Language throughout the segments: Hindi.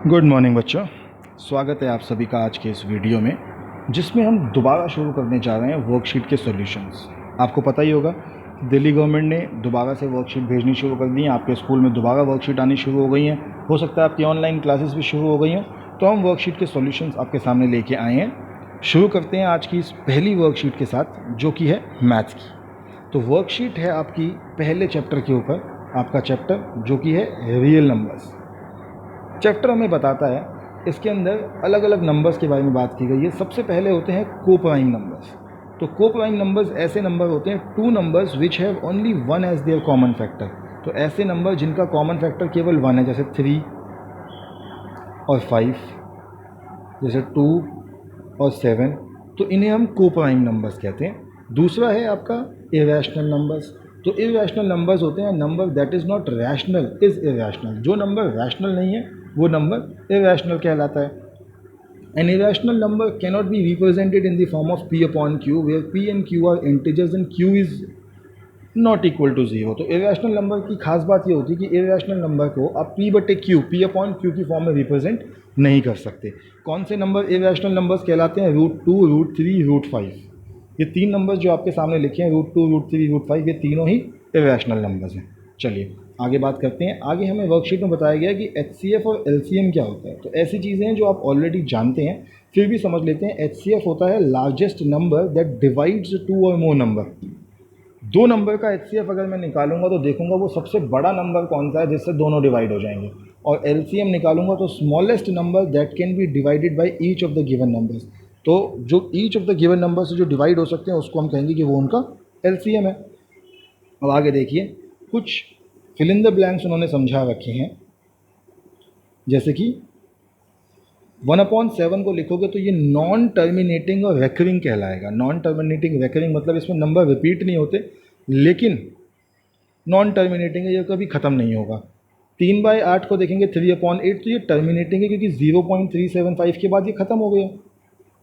गुड मॉर्निंग बच्चों, स्वागत है आप सभी का आज के इस वीडियो में जिसमें हम दोबारा शुरू करने जा रहे हैं वर्कशीट के सॉल्यूशंस। आपको पता ही होगा दिल्ली गवर्नमेंट ने दोबारा से वर्कशीट भेजनी शुरू कर दी है। आपके स्कूल में दोबारा वर्कशीट आनी शुरू हो गई हैं। हो सकता है आपकी ऑनलाइन क्लासेस भी शुरू हो गई हैं। तो हम वर्कशीट के सॉल्यूशंस आपके सामने लेके आए हैं। शुरू करते हैं आज की इस पहली वर्कशीट के साथ, जो कि है मैथ्स की। तो वर्कशीट है आपकी पहले चैप्टर के ऊपर, आपका चैप्टर जो कि है रियल नंबर्स। चैप्टर हमें बताता है, इसके अंदर अलग अलग नंबर्स के बारे में बात की गई है। सबसे पहले होते हैं कोप्राइम नंबर्स। तो कोप्राइम नंबर्स ऐसे नंबर होते हैं, two numbers which have only one as their common factor. तो ऐसे नंबर जिनका कॉमन फैक्टर केवल वन है, जैसे 3 और 5, जैसे 2 और 7, तो इन्हें हम कोप्राइम नंबर्स कहते हैं। दूसरा है आपका इरेशनल नंबर्स। तो इरेशनल नंबर्स होते हैं number that is not rational is irrational. जो नंबर रैशनल नहीं है वो नंबर इरेशनल कहलाता है। An irrational number cannot be represented in the form of p upon q, where p and q are integers and q is not equal to zero. तो इरेशनल नंबर की खास बात ये होती है कि इरेशनल नंबर को आप p अपॉन क्यू की फॉर्म में रिप्रेजेंट नहीं कर सकते। कौन से नंबर इरेशनल नंबर्स कहलाते हैं? √2, √3, √5। ये तीन नंबर्स जो आपके सामने लिखे हैं, √2, √3, √5, ये तीनों ही इरेशनल नंबर्स हैं। चलिए आगे बात करते हैं। आगे हमें वर्कशीट में बताया गया कि HCF और LCM क्या होता है। तो ऐसी चीज़ें हैं जो आप ऑलरेडी जानते हैं, फिर भी समझ लेते हैं। HCF होता है largest number that divides two और मोर नंबर। दो नंबर का HCF अगर मैं निकालूंगा तो देखूंगा वो सबसे बड़ा नंबर कौन सा है जिससे दोनों डिवाइड हो जाएंगे। और LCM निकालूंगा तो smallest number that can be divided by each of the given numbers. तो जो each of the given number से जो डिवाइड हो सकते हैं उसको हम कहेंगे कि वो उनका LCM है। अब आगे देखिए, कुछ फिल इन द ब्लैंक्स उन्होंने समझा रखे हैं, जैसे कि 1/7 को लिखोगे तो ये नॉन टर्मिनेटिंग और रेकरिंग कहलाएगा। नॉन टर्मिनेटिंग रेकरिंग मतलब इसमें नंबर रिपीट नहीं होते, लेकिन नॉन टर्मिनेटिंग है, ये कभी ख़त्म नहीं होगा। 3/8 को देखेंगे 3/8, तो ये टर्मिनेटिंग है क्योंकि 0.375 के बाद ये ख़त्म हो गया।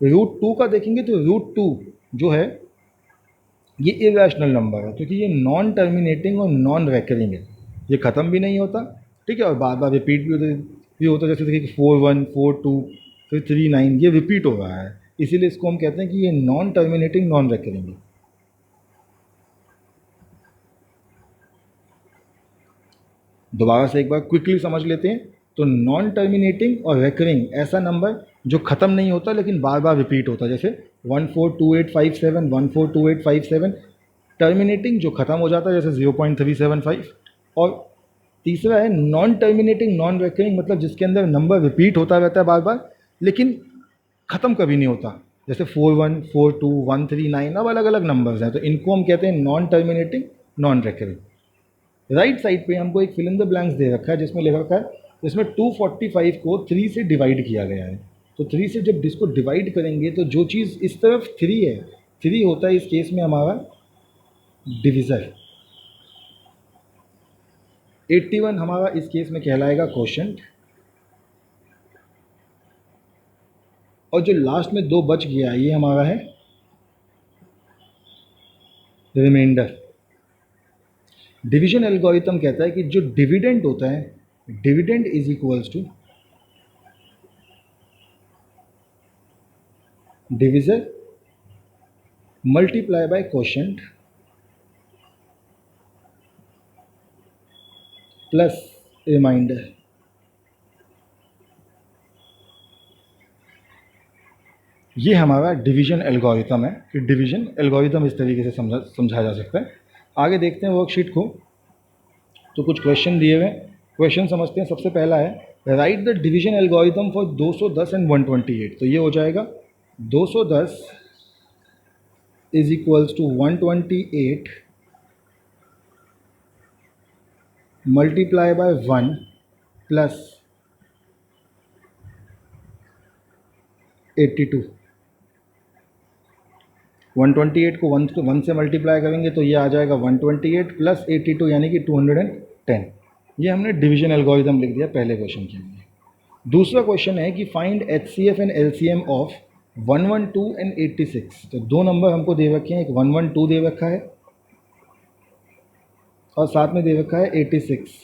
√2 का देखेंगे तो √2 जो है ये इरेशनल नंबर है क्योंकि ये नॉन टर्मिनेटिंग और नॉन रेकरिंग है, ये ख़त्म भी नहीं होता, ठीक है, और बार बार रिपीट भी होता है। जैसे देखिए 4-1, 4-2, फिर 3-9, ये रिपीट हो रहा है, इसीलिए इसको हम कहते हैं कि ये नॉन टर्मिनेटिंग नॉन रेकरिंग है। दोबारा से एक बार क्विकली समझ लेते हैं। तो नॉन टर्मिनेटिंग और रेकरिंग ऐसा नंबर जो ख़त्म नहीं होता लेकिन बार बार रिपीट होता है, जैसे 142857, 142857। टर्मिनेटिंग जो ख़त्म हो जाता है, जैसे 0.375। और तीसरा है नॉन टर्मिनेटिंग नॉन रेकरिंग, मतलब जिसके अंदर नंबर रिपीट होता रहता है बार बार लेकिन ख़त्म कभी नहीं होता, जैसे 41, 42, 139। अब अलग अलग नंबर्स हैं तो इनको हम कहते हैं non terminating non recurring. Right side पे हमको एक फिल इन द ब्लैंक्स दे रखा है जिसमें लिखा रखा है, जिसमें 245 को 3 से डिवाइड किया गया है। तो 3 से जब इसको डिवाइड करेंगे तो जो चीज़ इस तरफ 3 है, 3 होता है इस केस में हमारा डिविज़र। 81 हमारा इस केस में कहलाएगा क्वोशंट। और जो लास्ट में 2 बच गया ये हमारा है रिमाइंडर। डिवीजन एल्गोरिथम कहता है कि जो डिविडेंड होता है, dividend is equals to divisor multiply by quotient plus remainder. ये हमारा डिवीजन एल्गोरिथम है कि डिवीजन एल्गोरिथम इस तरीके से समझा जा सकता है। आगे देखते हैं वर्कशीट को। तो कुछ क्वेश्चन दिए हुए, क्वेश्चन समझते हैं। सबसे पहला है right the division algorithm for 210 and 128। तो ये हो जाएगा 210 is equals to 128 multiply by 1 plus 82। 128 को 1 से मल्टीप्लाई करेंगे तो ये आ जाएगा 128 प्लस 82 यानी कि 210। ये हमने डिवीजन एल्गोरिथम लिख दिया पहले क्वेश्चन के लिए। दूसरा क्वेश्चन है कि find HCF and LCM of 112 and 86। तो दो नंबर हमको दे रखे हैं, एक 112 दे रखा है और साथ में दे रखा है 86।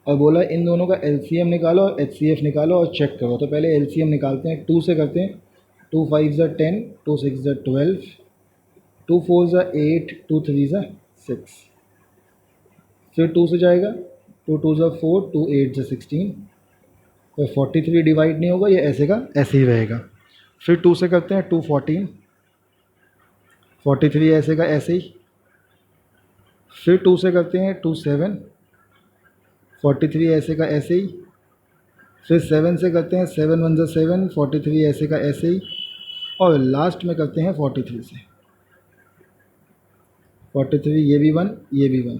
और बोला इन दोनों का एलसीएम निकालो और एचसीएफ निकालो और चेक करो। तो पहले एलसीएम निकालते हैं, 2 से करते हैं। 2 5 ज़ा 10, 2 6 ज़ा 12, 2 4 ज़ा 8, 2 3 ज़ा 6। फिर 2 से जाएगा, 2 2 ज़ा 4, 2 8 ज़ा 16। फिर 43 डिवाइड नहीं होगा, ये ऐसे का ऐसे ही रहेगा। फिर 2 से करते हैं, 2 14, 43 ऐसे का ऐसे ही। फिर 2 से करते हैं, 2 7, 43 ऐसे का ऐसे ही। फिर 7 से करते हैं, 7 1 ज़ा 7, 43 ऐसे का ऐसे ही। और लास्ट में करते हैं 43 से, 43 ये भी 1, ये भी 1।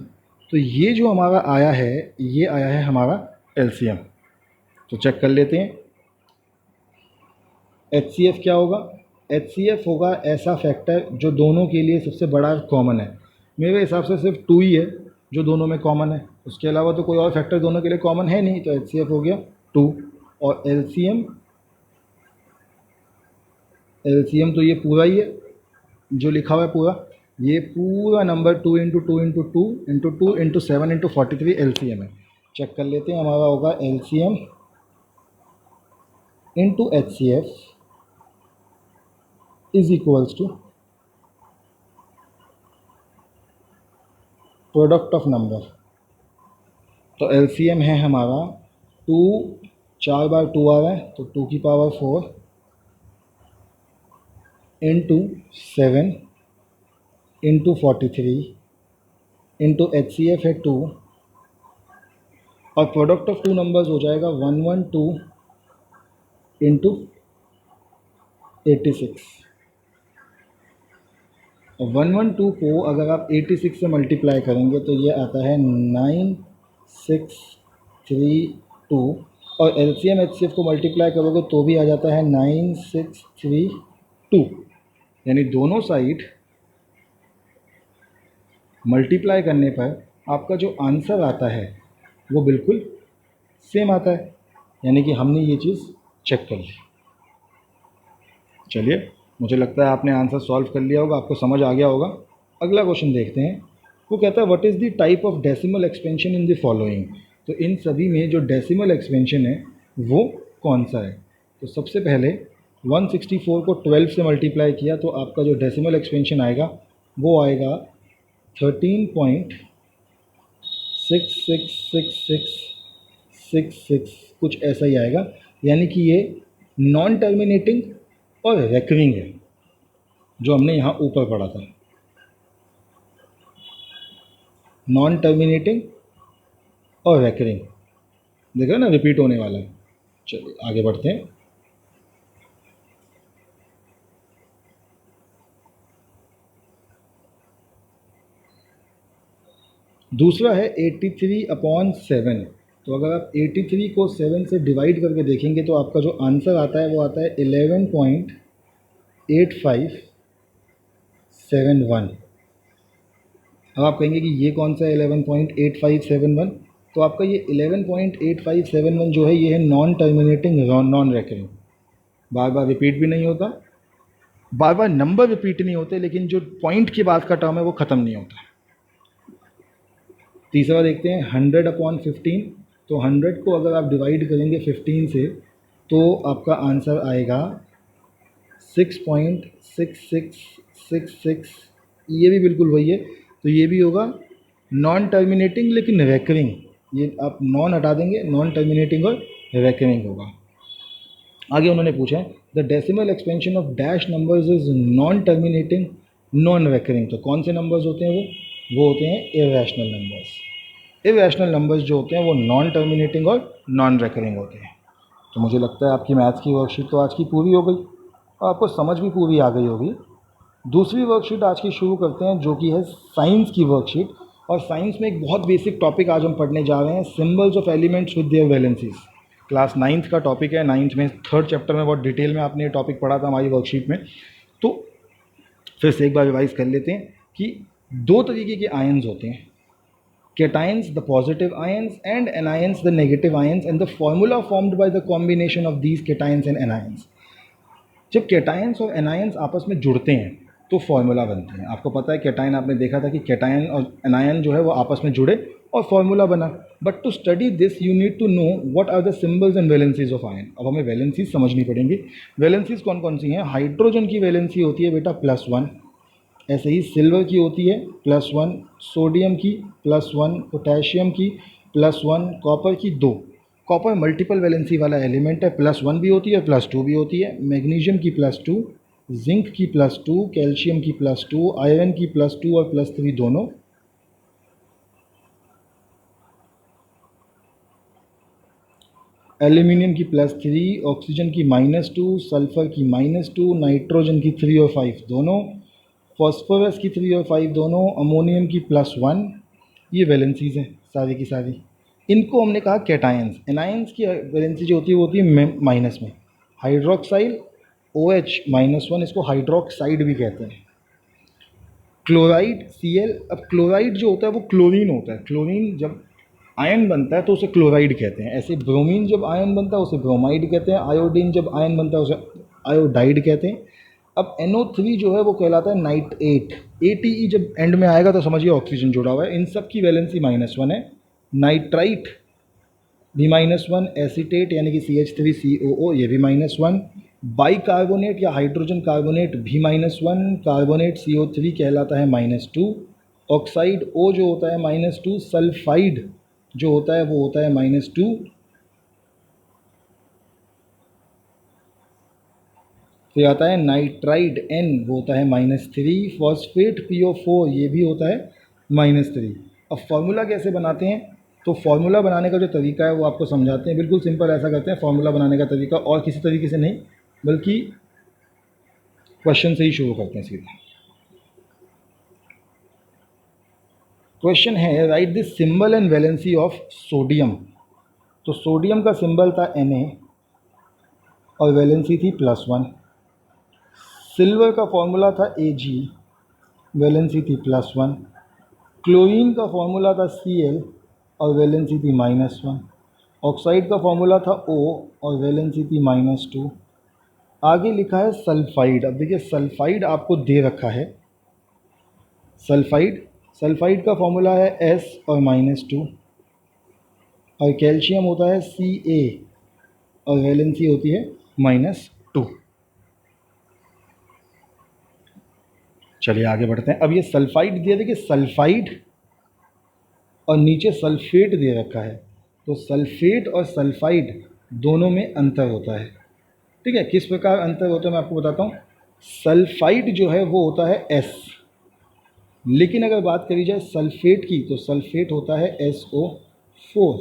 तो ये जो हमारा आया है, ये आया है हमारा एलसीएम। तो चेक कर लेते हैं एचसीएफ क्या होगा। एचसीएफ होगा ऐसा फैक्टर जो दोनों के लिए सबसे बड़ा कॉमन है। मेरे हिसाब से सिर्फ 2 ही है जो दोनों में कॉमन है, उसके अलावा तो कोई और फैक्टर दोनों के लिए कॉमन है नहीं। तो एचसीएफ हो गया 2। और एलसीएम, एलसीएम तो ये पूरा ही है जो लिखा हुआ है पूरा, ये पूरा number 2 into 2 into 2 into 2 into 7 into 43 LCM है। चेक कर लेते हैं, हमारा होगा LCM into HCF is equals to product of number. तो एलसीएम है हमारा 2, 4 बार 2 आ रहा है तो 2 की power 4 into 7 into 43 into HCF है 2। और प्रोडक्ट ऑफ 2 नंबर्स हो जाएगा 112 इंटू 86। और 112 को अगर आप 86 से मल्टीप्लाई करेंगे तो ये आता है 9632। और एलसीएम एचसीएफ को मल्टीप्लाई करोगे तो भी आ जाता है 9632। यानी दोनों साइड मल्टीप्लाई करने पर आपका जो आंसर आता है वो बिल्कुल सेम आता है। यानी कि हमने ये चीज़ चेक कर ली। चलिए, मुझे लगता है आपने आंसर सॉल्व कर लिया होगा, आपको समझ आ गया होगा। अगला क्वेश्चन देखते हैं। वो कहता है what is the type of decimal expansion in the following. तो इन सभी में जो डेसिमल एक्सपेंशन है वो कौन सा है। तो सबसे पहले 164 को 12 से मल्टीप्लाई किया तो आपका जो डेसिमल एक्सपेंशन आएगा वो आएगा 13.666666 कुछ ऐसा ही आएगा। यानी कि ये नॉन टर्मिनेटिंग और रेकरिंग है जो हमने यहाँ ऊपर पढ़ा था। नॉन टर्मिनेटिंग और रेकरिंग, देख रहे ना, रिपीट होने वाला है। चलिए आगे बढ़ते हैं। दूसरा है 83/7। तो अगर आप 83 को 7 से डिवाइड करके देखेंगे तो आपका जो आंसर आता है वो आता है 11.8571। अब आप कहेंगे कि ये कौन सा 11.8571। तो आपका ये 11.8571 जो है ये है नॉन टर्मिनेटिंग नॉन रेकरिंग, बार बार रिपीट भी नहीं होता, बार बार नंबर रिपीट नहीं होते, लेकिन जो पॉइंट के बाद का टर्म है वो ख़त्म नहीं होता। तीसरा देखते हैं 100/15। तो 100 को अगर आप डिवाइड करेंगे 15 से तो आपका आंसर आएगा 6.6666। ये भी बिल्कुल वही है। तो ये भी होगा नॉन टर्मिनेटिंग लेकिन रेकरिंग। ये आप नॉन हटा देंगे, नॉन टर्मिनेटिंग और रेकरिंग होगा। आगे उन्होंने पूछा है the decimal expansion of dash numbers is non terminating non recurring. तो कौन से नंबर्स होते हैं वो होते हैं इरेशनल नंबर्स। इरेशनल नंबर्स जो होते हैं वो नॉन टर्मिनेटिंग और नॉन रेकरिंग होते हैं। तो मुझे लगता है आपकी मैथ्स की वर्कशीट तो आज की पूरी हो गई और आपको समझ भी पूरी आ गई होगी। दूसरी वर्कशीट आज की शुरू करते हैं जो कि है साइंस की वर्कशीट। और साइंस में एक बहुत बेसिक टॉपिक आज हम पढ़ने जा रहे हैं, symbols of elements with their valencies. Class 9th का टॉपिक है। 9th में 3rd चैप्टर में बहुत डिटेल में आपने ये टॉपिक पढ़ा था हमारी वर्कशीट में। तो फिर से एक बार रिवाइज कर लेते हैं कि 2 तरीके के आयन्स होते हैं, cations the positive ions and anions the negative ions, and the formula formed by the combination of these cations and anions। जब cations और anions आपस में जुड़ते हैं तो फॉर्मूला बनते हैं। आपको पता है कैटायन, आपने देखा था कि कैटायन और एनायन जो है वो आपस में जुड़े और फॉर्मूला बना। But to study this you need to know what are the symbols and valencies of ion. अब हमें वैलेंसीज समझनी पड़ेंगी। वैलेंसीज कौन कौन सी हैं? हाइड्रोजन की वैलेंसी होती है बेटा +1, ऐसे ही सिल्वर की होती है +1, सोडियम की +1, पोटेशियम की +1, कॉपर की 2। कॉपर मल्टीपल वैलेंसी वाला एलिमेंट है, +1 भी होती है +2 भी होती है। मैग्नीशियम की +2, जिंक की +2, कैल्शियम की +2, आयरन की +2 और +3 दोनों। एल्यूमिनियम की +3, ऑक्सीजन की -2, सल्फर की -2, नाइट्रोजन की 3 और 5 दोनों, फॉस्फोरस की 3 और 5 दोनों, अमोनियम की +1। ये वैलेंसीज हैं सारी की सारी। इनको हमने कहा कैटायंस। एनायंस की वैलेंसी जो होती है वो होती है माइनस में। हाइड्रोक्साइल OH -1, इसको हाइड्रोक्साइड भी कहते हैं। Chloride Cl। अब क्लोराइड जो होता है वो क्लोरीन होता है। क्लोरीन जब आयन बनता है तो उसे क्लोराइड कहते हैं। ऐसे ब्रोमीन जब आयन बनता है उसे ब्रोमाइड कहते हैं। आयोडीन जब आयन बनता है उसे आयोडाइड कहते हैं। अब NO3 जो है वो कहलाता है नाइट्रेट। ATE जब एंड में आएगा तो समझिए ऑक्सीजन जुड़ा हुआ है। इन सब की वैलेंसी -1 है। नाइट्राइट भी -1, एसीटेट यानी कि CH3COO ये भी -1, बाइकार्बोनेट या हाइड्रोजन कार्बोनेट भी -1, कार्बोनेट CO3 कहलाता है -2, ऑक्साइड O जो होता है -2, सल्फाइड जो होता है वो होता है -2, फिर आता है नाइट्राइड N वो होता है -3, फॉस्फेट PO4 ये भी होता है -3। अब फार्मूला कैसे बनाते हैं? तो फार्मूला बनाने का जो तरीका है वो आपको समझाते हैं। बिल्कुल सिंपल ऐसा करते हैं फार्मूला बनाने का तरीका, और किसी तरीके से नहीं बल्कि क्वेश्चन से ही शुरू करते हैं सीधा। क्वेश्चन है right this symbol and valency of sodium. तो सोडियम का सिंबल था Na और वैलेंसी थी +1। सिल्वर का फॉर्मूला था Ag, वैलेंसी थी +1। क्लोरीन का फॉर्मूला था Cl और वैलेंसी थी -1। ऑक्साइड का फॉर्मूला था O और वैलेंसी थी -2। आगे लिखा है सल्फाइड। अब देखिए सल्फाइड आपको दे रखा है। सल्फाइड का फॉर्मूला है S और -2, और कैल्शियम होता है Ca और वैलेंसी होती है -2। चलिए आगे बढ़ते हैं। अब ये सल्फाइड दिया, देखिए सल्फाइड और नीचे सल्फेट दे रखा है। तो सल्फेट और सल्फाइड दोनों में अंतर होता है। ठीक है, किस प्रकार अंतर होता है मैं आपको बताता हूँ। सल्फाइड जो है वो होता है S, लेकिन अगर बात करी जाए सल्फेट की तो सल्फेट होता है SO4।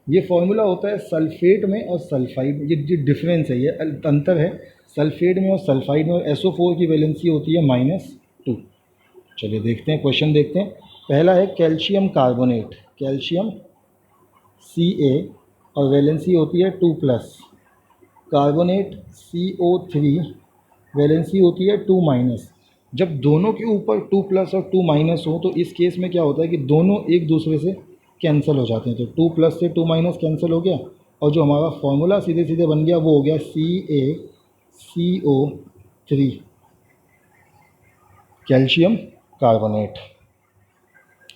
ये फॉर्मूला होता है सल्फेट में और सल्फाइड, ये जो डिफरेंस है, ये अंतर है सल्फेट में और सल्फाइड में। और SO4 की वैलेंसी होती है -2। चलिए देखते हैं, क्वेश्चन देखते हैं। पहला है कैल्शियम कार्बोनेट, कैल्शियम Ca और वैलेंसी होती है 2+। कार्बोनेट CO3 वैलेंसी होती है 2-। जब दोनों के ऊपर 2+ और 2- हो तो इस केस में क्या होता है कि दोनों एक दूसरे से कैंसिल हो जाते हैं। तो 2+ से 2- कैंसिल हो गया, और जो हमारा फॉर्मूला सीधे सीधे बन गया वो हो गया CaCO3, कैल्शियम कार्बोनेट।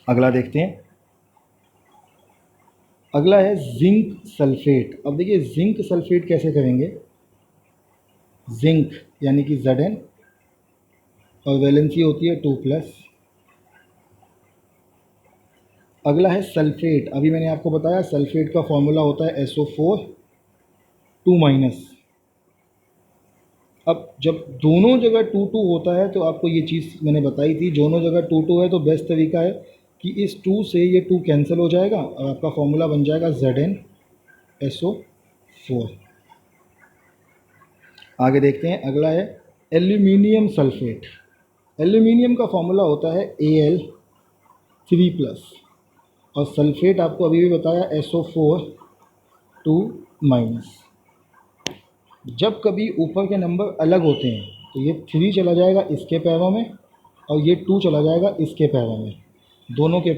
अगला देखते हैं। अगला है जिंक सल्फेट। अब देखिए जिंक सल्फेट कैसे करेंगे। जिंक यानी कि Zn और वैलेंसी होती है 2+। अगला है सल्फेट। अभी मैंने आपको बताया सल्फेट का फॉर्मूला होता है SO4 2-। अब जब दोनों जगह 2 होता है तो आपको ये चीज़ मैंने बताई थी, दोनों जगह 2 है तो बेस्ट तरीका है कि इस 2 से ये 2 कैंसिल हो जाएगा और आपका फॉर्मूला बन जाएगा ZnSO4। आगे देखते हैं। अगला है एल्यूमिनियम सल्फेट। एल्यूमिनियम का फॉर्मूला होता है Al3+, और सल्फेट आपको अभी भी बताया SO4 2-। जब कभी ऊपर के नंबर अलग होते हैं तो ये 3 चला जाएगा इसके पैरों में और ये 2 चला जाएगा इसके पैरों में। दोनों के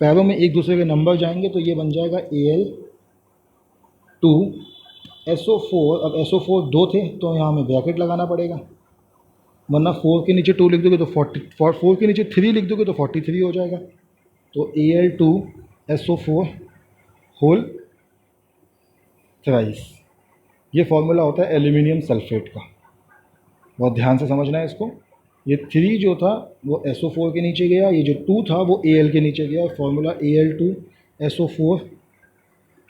पैरों में एक दूसरे के नंबर जाएंगे तो ये बन जाएगा Al2 SO4। अब SO4 2 थे तो यहाँ हमें ब्रैकेट लगाना पड़ेगा, वरना 4 के नीचे 2 लिख दोगे तो 4 के नीचे 3 लिख दोगे तो 43 हो जाएगा। तो Al2SO4 होल थ्राइस, ये फॉर्मूला होता है एल्यूमिनियम सल्फेट का। बहुत ध्यान से समझना है इसको। ये 3 जो था वो SO4 के नीचे गया, ये जो 2 था वो Al के नीचे गया, और फॉर्मूला Al2SO4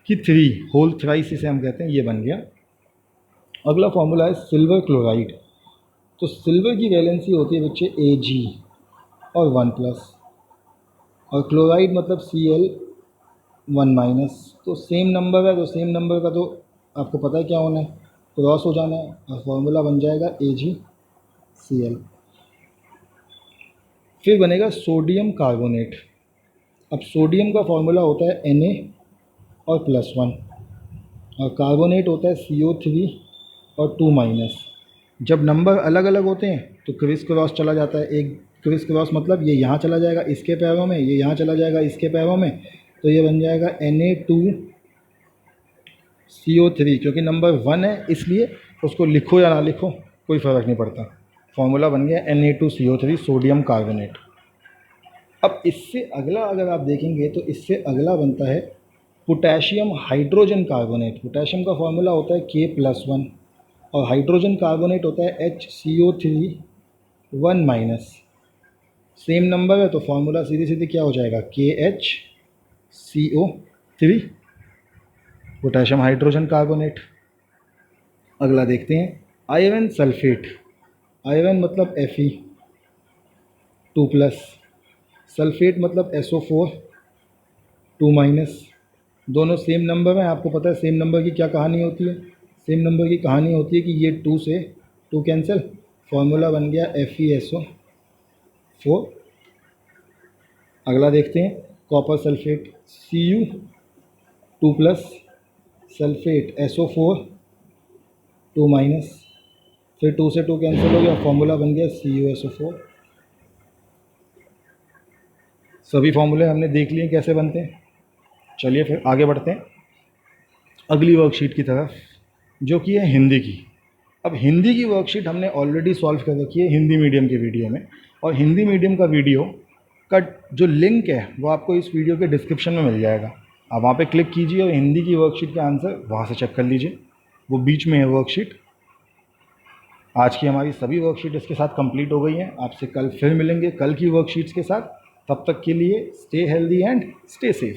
की 3 होल थ्राइस इसे हम कहते हैं, ये बन गया। अगला फॉर्मूला है सिल्वर क्लोराइड। तो सिल्वर की वैलेंसी होती है बच्चे Ag और 1+, और क्लोराइड मतलब Cl1-। तो सेम नंबर है, तो सेम नंबर का तो आपको पता है क्या होना है, क्रॉस हो जाना है, और फॉर्मूला बन जाएगा AgCl। फिर बनेगा सोडियम कार्बोनेट। अब सोडियम का फॉर्मूला होता है Na और +1, और कार्बोनेट होता है CO3 और 2-। जब नंबर अलग अलग होते हैं तो क्रिस क्रॉस चला जाता है। एक क्रिस क्रॉस मतलब ये यहाँ चला जाएगा इसके पैरों में, ये यहाँ चला जाएगा इसके पैरों में, तो ये बन जाएगा Na2CO3। क्योंकि नंबर 1 है इसलिए उसको लिखो या ना लिखो कोई फ़र्क नहीं पड़ता। फॉर्मूला बन गया Na2CO3 सोडियम कार्बोनेट। अब इससे अगला अगर आप देखेंगे तो इससे अगला बनता है पोटेशियम हाइड्रोजन कार्बोनेट। पोटेशियम का फॉर्मूला होता है K+1, और हाइड्रोजन कार्बोनेट होता है HCO3 1-। सेम नंबर है तो फॉर्मूला सीधे सीधे क्या हो जाएगा, KHCO3 पोटेशियम हाइड्रोजन कार्बोनेट। अगला देखते हैं आयरन सल्फेट। आयरन मतलब Fe2+, सल्फेट मतलब SO4 2-। दोनों सेम नंबर हैं। आपको पता है सेम नंबर की क्या कहानी होती है, सेम नंबर की कहानी होती है कि ये 2 से 2 कैंसिल, फॉर्मूला बन गया FeSO4। अगला देखते हैं copper sulphate Cu2+, sulphate SO4 2-। फिर 2 से 2 कैंसिल हो गया, फॉर्मूला बन गया CuSO4। सभी फॉर्मूले हमने देख लिए कैसे बनते हैं। चलिए फिर आगे बढ़ते हैं अगली वर्कशीट की तरफ, जो कि है हिंदी की। अब हिंदी की वर्कशीट हमने ऑलरेडी सॉल्व कर रखी है हिंदी मीडियम के वीडियो में, और हिंदी मीडियम का वीडियो का जो लिंक है वो आपको इस वीडियो के डिस्क्रिप्शन में मिल जाएगा। आप वहाँ पे क्लिक कीजिए और हिंदी की वर्कशीट का आंसर वहाँ से चेक कर लीजिए, वो बीच में है वर्कशीट। आज की हमारी सभी वर्कशीट इसके साथ कंप्लीट हो गई हैं। आपसे कल फिर मिलेंगे कल की वर्कशीट्स के साथ। तब तक के लिए stay healthy and stay safe.